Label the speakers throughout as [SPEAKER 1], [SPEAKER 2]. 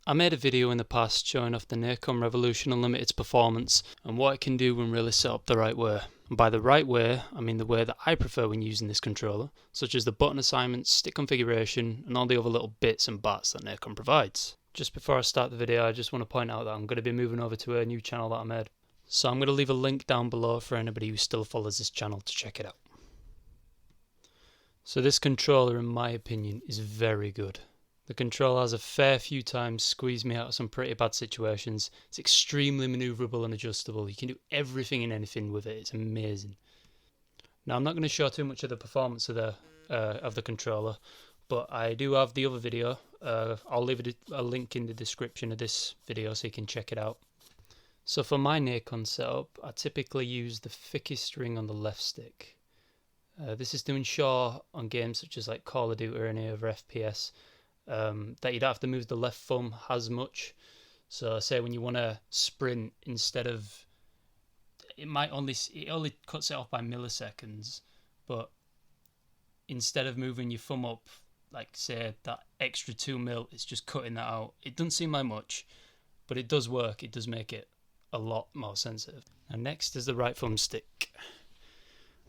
[SPEAKER 1] I made a video in the past showing off the Nacon Revolution Unlimited's performance and what it can do when really set up the right way. And by the right way, I mean the way that I prefer when using this controller, such as the button assignments, stick configuration, and all the other little bits and bats that Nacon provides. Just before I start the video, I just want to point out that I'm going to be moving over to a new channel that I made. So I'm going to leave a link down below for anybody who still follows this channel to check it out. So this controller, in my opinion, is very good. The controller has a fair few times squeezed me out of some pretty bad situations. It's extremely manoeuvrable and adjustable. You can do everything and anything with it. It's amazing. Now I'm not going to show too much of the performance of the controller, but I do have the other video. I'll leave a link in the description of this video so you can check it out. So for my Nacon setup, I typically use the thickest ring on the left stick. This is to ensure on games such as like Call of Duty or any other FPS that you don't have to move the left thumb as much. So say when you want to sprint, instead of it only cuts it off by milliseconds, but instead of moving your thumb up like say that extra 2 mil, it's just cutting that out. It doesn't seem like much, but it does work. It does make it a lot more sensitive. And next is the right thumb stick.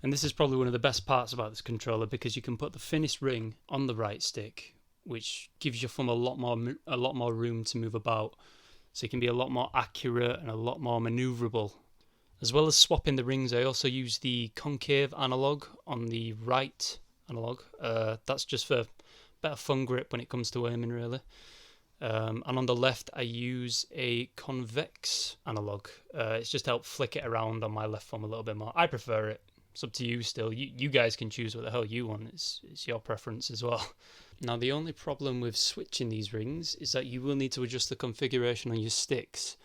[SPEAKER 1] And this is probably one of the best parts about this controller, because you can put the thinnest ring on the right stick, which gives your thumb a lot more room to move about, so it can be a lot more accurate and a lot more manoeuvrable. As well as swapping the rings, I also use the concave analog on the right analog. That's just for better thumb grip when it comes to aiming, really. And on the left I use a convex analog. It's just to help flick it around on my left thumb a little bit more. I prefer it. It's up to you still. You guys can choose what the hell you want. It's your preference as well. Now the only problem with switching these rings is that you will need to adjust the configuration on your sticks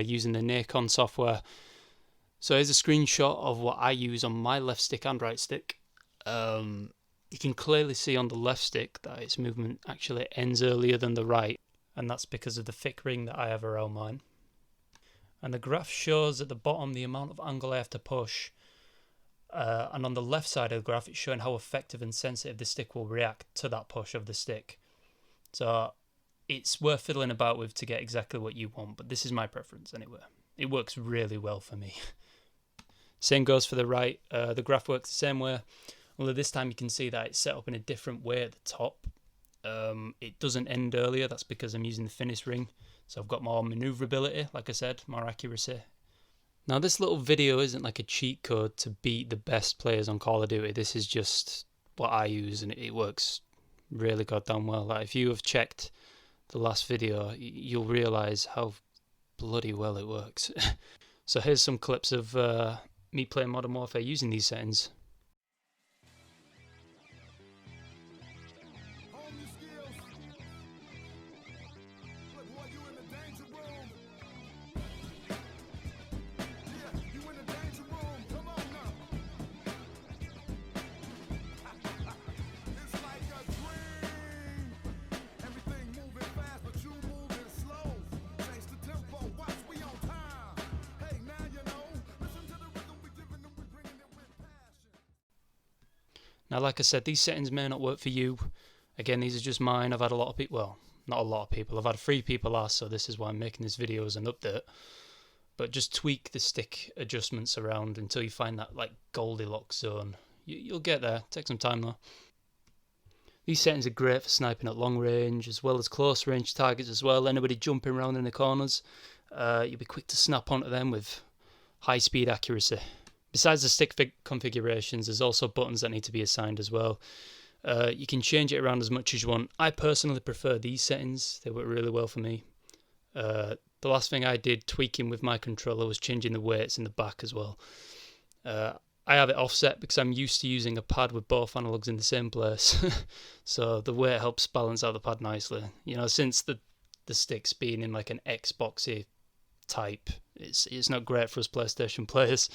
[SPEAKER 1] using the Nacon software. So here's a screenshot of what I use on my left stick and right stick. You can clearly see on the left stick that its movement actually ends earlier than the right, and that's because of the thick ring that I have around mine. And the graph shows at the bottom the amount of angle I have to push. And on the left side of the graph, it's showing how effective and sensitive the stick will react to that push of the stick. So it's worth fiddling about with to get exactly what you want, but this is my preference anyway. It works really well for me. Same goes for the right. The graph works the same way, although this time you can see that it's set up in a different way at the top. It doesn't end earlier. That's because I'm using the thinnest ring, so I've got more manoeuvrability, like I said, more accuracy. Now this little video isn't like a cheat code to beat the best players on Call of Duty. This is just what I use, and it works really goddamn well. Like if you have checked the last video, you'll realise how bloody well it works. So here's some clips of me playing Modern Warfare using these settings. Now, like I said, these settings may not work for you. Again, these are just mine. I've had a lot of people, well, not a lot of people. I've had 3 people ask, so this is why I'm making this video as an update. But just tweak the stick adjustments around until you find that like Goldilocks zone. You'll get there. Take some time though. These settings are great for sniping at long range, as well as close range targets as well. Anybody jumping around in the corners, you'll be quick to snap onto them with high speed accuracy. Besides the stick configurations, there's also buttons that need to be assigned as well. You can change it around as much as you want. I personally prefer these settings. They work really well for me. The last thing I did tweaking with my controller was changing the weights in the back as well. I have it offset because I'm used to using a pad with both analogs in the same place. So the weight helps balance out the pad nicely. You know, since the sticks being in like an Xboxy type, it's not great for us PlayStation players.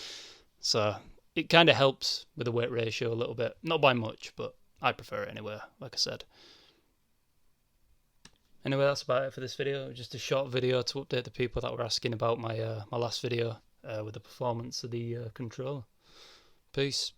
[SPEAKER 1] So it kind of helps with the weight ratio a little bit. Not by much, but I prefer it anyway, like I said. Anyway, that's about it for this video. Just a short video to update the people that were asking about my last video with the performance of the controller. Peace.